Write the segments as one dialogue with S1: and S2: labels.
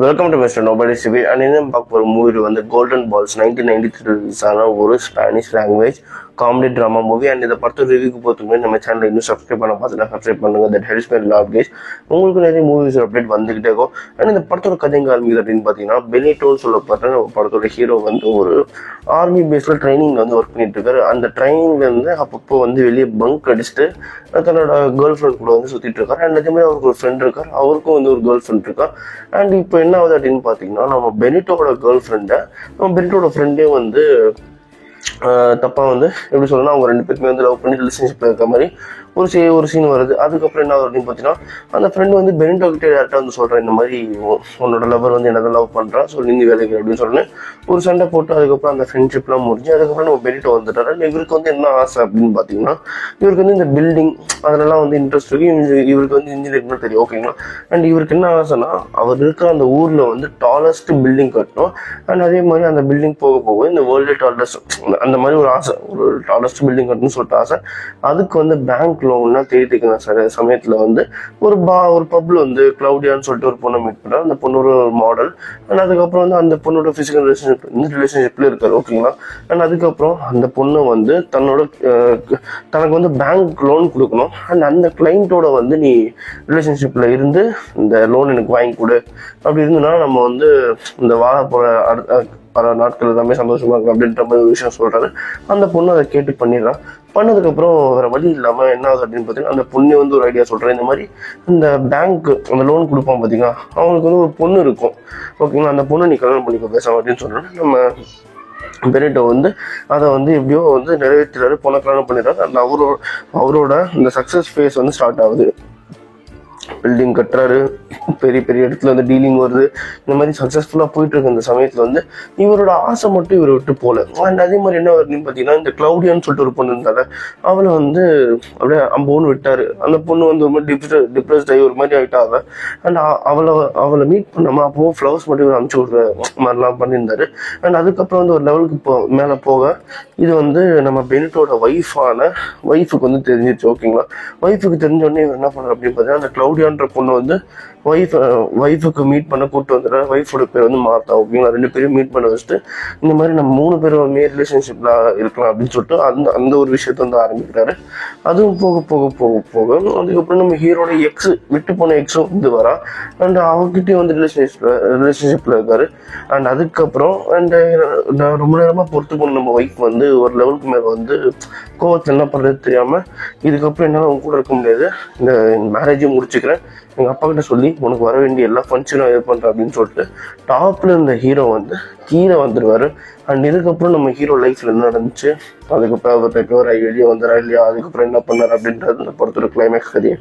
S1: Welcome to mister nobody CV and என்ன பார்க்க போகிற மூவி வந்து கோல்டன் பால்ஸ் 1993 ரிலீஸ் ஆன ஒரு Spanish language comedy drama movie. And இதை படத்தை ரிவ்யூக்கு போகிறதுக்கு நம்ம சேனலை இன்னும் சப்ஸ்கிரைப் பண்ண பார்த்துட்டு சப்ஸ்கிரைப் பண்ணுங்க. That helps me lot guys. உங்களுக்கு நிறைய மூவிஸ் அப்டேட் வந்துகிட்டே இருக்கும். அண்ட் இந்த படத்தோட கதை எங்க ஆரம்பிக்குது அப்படின்னு பார்த்தீங்கன்னா, பெனிட்டோன்னு சொல்லப்பட்ட படத்தோட ஹீரோ வந்து ஒரு ஆர்மி பேஸ்ல ட்ரைனிங்ல வந்து ஒர்க் பண்ணிட்டு இருக்காரு. அந்த ட்ரைனிங்ல இருந்து அப்பப்போ வந்து வெளியே பங்க் அடிச்சுட்டு தன்னோட கேர்ள் ஃப்ரெண்ட் கூட வந்து சுத்திட்டு இருக்காரு. அண்ட் அதே மாதிரி அவருக்கு ஒரு ஃப்ரெண்ட் இருக்கார், அவருக்கும் வந்து ஒரு கேர்ள் ஃப்ரெண்ட் இருக்கா. அண்ட் இப்போ என்ன ஆகுது அப்படின்னு பார்த்தீங்கன்னா, நம்ம பெனிட்டோட கேர்ள் ஃப்ரெண்டை நம்ம பெனிட்டோட ஃப்ரெண்டே வந்து தப்பா வந்து எப்படி சொல்லணும்னா, அவங்க ரெண்டு பேருமே வந்து லவ் பண்ணி ரிலேஷன்ஷிப்ல இருக்க மாதிரி ஒரு சீன் வருது. அதுக்கப்புறம் என்ன ஆகுது அப்படின்னு பார்த்தீங்கன்னா, அந்த ஃப்ரெண்ட் வந்து பெனிட்டோ கிட்டே டேரக்டா வந்து சொல்றேன், இந்த மாதிரி உன்னோட லவர் வந்து என்னதான் லவ் பண்றான், ஸோ நீங்க வேலைக்கு அப்படின்னு சொன்னேன். ஒரு சண்டை போட்டு அதுக்கப்புறம் அந்த ஃப்ரெண்ட்ஷிப்லாம் முடிஞ்சு அதுக்கப்புறம் நம்ம பெனிட்டோ வந்துட்டாரு. இவருக்கு வந்து என்ன ஆசை அப்படின்னு பார்த்தீங்கன்னா, இவருக்கு வந்து இந்த பில்டிங் அதெல்லாம் வந்து இன்ட்ரெஸ்ட் இருக்கு. இவருக்கு வந்து இன்ஜினியரிங் தெரியும், ஓகேங்களா. அண்ட் இவருக்கு என்ன ஆசைன்னா, அவர் இருக்கிற அந்த ஊர்ல வந்து டாலஸ்ட் பில்டிங் கட்டணும். அண்ட் அதே மாதிரி அந்த பில்டிங் போக போக இந்த வேர்ல்டு டாலஸ்ட் அந்த மாதிரி ஒரு ஆசை, ஒரு டாலஸ்ட் பில்டிங் கட்டணும்னு சொல்லிட்டு ஆசை. அதுக்கு வந்து பேங்க் லோன்னா தேடிட்டு இருக்கிற சமயத்துல வந்து ஒரு பப்ல வந்து கிளவுடியான்னு சொல்லிட்டு ஒரு பொண்ணை மீட் பண்றாரு. அந்த பொண்ணு ஒரு மாடல். அண்ட் அதுக்கப்புறம் வந்து அந்த பொண்ணோட பிசிக்கல் ரிலேஷன்ஷிப்ல இருக்காரு, ஓகேங்களா. அண்ட் அதுக்கப்புறம் அந்த பொண்ணு வந்து தனக்கு வந்து பேங்க் லோன் கொடுக்கணும். அண்ட் அந்த கிளைண்டோட வந்து நீ ரிலேஷன்ஷிப்ல இருந்து இந்த லோன் எனக்கு வாங்கி கொடு, அப்படி இருந்துன்னா நம்ம வந்து இந்த வாழ போற பல நாட்கள் எல்லாமே சந்தோஷமா இருக்கும் அப்படின்ற மாதிரி ஒரு விஷயம் சொல்றாரு. அந்த பொண்ணு அதை கேட்டு பண்ணிடுறான். பண்ணதுக்கு அப்புறம் வேற வழி இல்லாம என்ன ஆகுது அப்படின்னு பார்த்தீங்கன்னா, அந்த பொண்ணு வந்து ஒரு ஐடியா சொல்றேன், இந்த மாதிரி இந்த பேங்க் அந்த லோன் கொடுப்போம் பார்த்தீங்கன்னா, அவங்களுக்கு வந்து ஒரு பொண்ணு இருக்கும், ஓகேங்களா. அந்த பொண்ணு நீ கல்யாணம் பண்ணிக்க பேச அப்படின்னு சொல்றேன். நம்ம பெனிட்டோ வந்து அதை வந்து எப்படியோ வந்து நிறைவேற்றுறாரு, பொண்ணை கல்யாணம் பண்ணிடுறாரு. அந்த அவரோட இந்த சக்சஸ் ஃபேஸ் வந்து ஸ்டார்ட் ஆகுது. பில்டிங் கட்டுறாரு, பெரிய பெரிய இடத்துல வந்து டீலிங் வருது, இந்த மாதிரி சக்சஸ்ஃபுல்லா போயிட்டு இருக்கு. இந்த சமயத்துல வந்து இவரோட ஆசை மட்டும் இவரை விட்டு போல. அண்ட் அதே மாதிரி என்ன வருதுன்னு பாத்தீங்கன்னா, இந்த கிளவுடியான்னு சொல்லிட்டு ஒரு பொண்ணு இருந்தால அவளை வந்து அப்படியே அம்போன்னு விட்டாரு. அந்த பொண்ணு வந்து ஒரு மாதிரி டிப்ரெஸ்ட் ஆகி ஒரு மாதிரி ஆயிட்டாங்க. அண்ட் அவளை மீட் பண்ணாம அப்போ ஃப்ளவர்ஸ் மட்டும் இவர் அனுப்பிச்சு விடுற மாதிரிலாம் பண்ணியிருந்தாரு. அண்ட் அதுக்கப்புறம் வந்து ஒரு லெவலுக்கு மேல போக இது வந்து நம்ம பெனிட்டோட ஒய்ஃபுக்கு வந்து தெரிஞ்சிச்சு, ஓகேங்களா. ஒய்ஃபுக்கு தெரிஞ்ச உடனே இவர் என்ன பண்றாரு அப்படின்னு பார்த்தீங்கன்னா, அந்த கிளவுடியான்ற பொண்ணு வந்து ஒய்ஃபுக்கு மீட் பண்ண கூப்பிட்டு வந்துடுறாரு. ஒய்ஃபோட பேர் வந்து மார்த்தா, ஓகேங்களா. ரெண்டு பேரும் மீட் பண்ண வச்சுட்டு இந்த மாதிரி நம்ம 3 பேரும் ரிலேஷன்ஷிப்ல இருக்கலாம் அப்படின்னு சொல்லிட்டு அந்த ஒரு விஷயத்த வந்து ஆரம்பிக்கிறாரு. அதுவும் போக போக போக போக அதுக்கப்புறம் நம்ம ஹீரோட விட்டு போன எக்ஸும் வந்து வரா. அண்ட் அவங்ககிட்டயும் வந்து ரிலேஷன்ஷிப்ல இருக்காரு. அண்ட் அதுக்கப்புறம் ரொம்ப நேரமா பொறுத்து போன நம்ம ஒய்ஃப் வந்து ஒரு லெவலுக்கு மேல வந்து கோவத்தில் என்ன பண்றது தெரியாம, இதுக்கப்புறம் என்னால அவங்க கூட இருக்க முடியாது, இந்த மேரேஜையும் முடிச்சுக்கிறேன், எங்க அப்பா கிட்ட சொல்லி உனக்கு வர வேண்டிய எல்லா ஃபங்க்ஷனும் இது பண்றேன் அப்படின்னு சொல்லிட்டு டாப்ல இருந்த ஹீரோ வந்து கீழே வந்துடுவாரு. அண்ட் இதுக்கப்புறம் நம்ம ஹீரோ லைஃப்ல என்ன நடந்துச்சு, அதுக்கப்புறம் அவர் ரெக்கவர் ஆகி வெளியே வந்துடா இல்லையா, அதுக்கப்புறம் என்ன பண்ணாரு அப்படின்றது இந்த படத்தோட கிளைமேக்ஸ் கதை.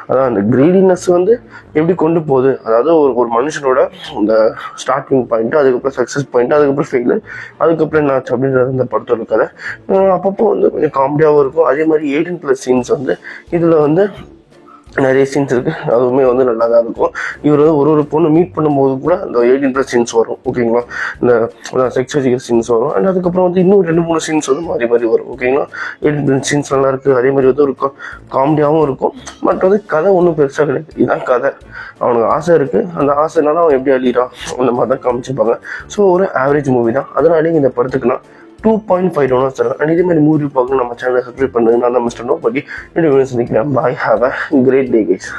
S1: அதான் அந்த கிரீடினஸ் வந்து எப்படி கொண்டு போகுது, அதாவது ஒரு மனுஷனோட இந்த ஸ்டார்டிங் பாயிண்ட், அதுக்கப்புறம் சக்சஸ் பாயிண்ட், அதுக்கப்புறம் ஃபெயிலர், அதுக்கப்புறம் என்ன ஆச்சு அப்படின்றது இந்த படத்தோட கதை. அப்பப்போ வந்து கொஞ்சம் காமெடியாகவும் இருக்கும். அதே மாதிரி 18+ சீன்ஸ் வந்து இதுல வந்து நிறைய சீன்ஸ் இருக்கு, அதுவுமே வந்து நல்லா தான் இருக்கும். இவர் வந்து ஒரு பொண்ணு மீட் பண்ணும்போது கூட அந்த 18+ சீன்ஸ் வரும், ஓகேங்களா. இந்த செக்ஸுவல் சீன்ஸ் வரும். அண்ட் அதுக்கப்புறம் வந்து இன்னும் 2-3 சீன்ஸ் வந்து மாறி வரும், ஓகேங்களா. 18+ சீன்ஸ் நல்லா இருக்கு. அதே மாதிரி வந்து ஒரு காமெடியாகவும் இருக்கும். பட் வந்து கதை ஒன்றும் பெருசாக கிடையாது. இதுதான் கதை. அவனுக்கு ஆசை இருக்கு, அந்த ஆசைனால அவன் எப்படி அழிறான் அந்த மாதிரி தான் காமிச்சிருப்பாங்க. ஸோ ஒரு ஆவரேஜ் மூவி தான். அதனாலே இந்த படத்துக்குன்னா 2.5 டோனர்ஸ் தரும். அண்ட் இதே மாதிரி மூவி பார்க்கணும் நம்ம சேனலை சப்ஸ்கிரைப் பண்ணுங்க. நான் தான் மிஸ்டர் நோபடி. சந்திக்கிறேன். Bye. Have a great day guys.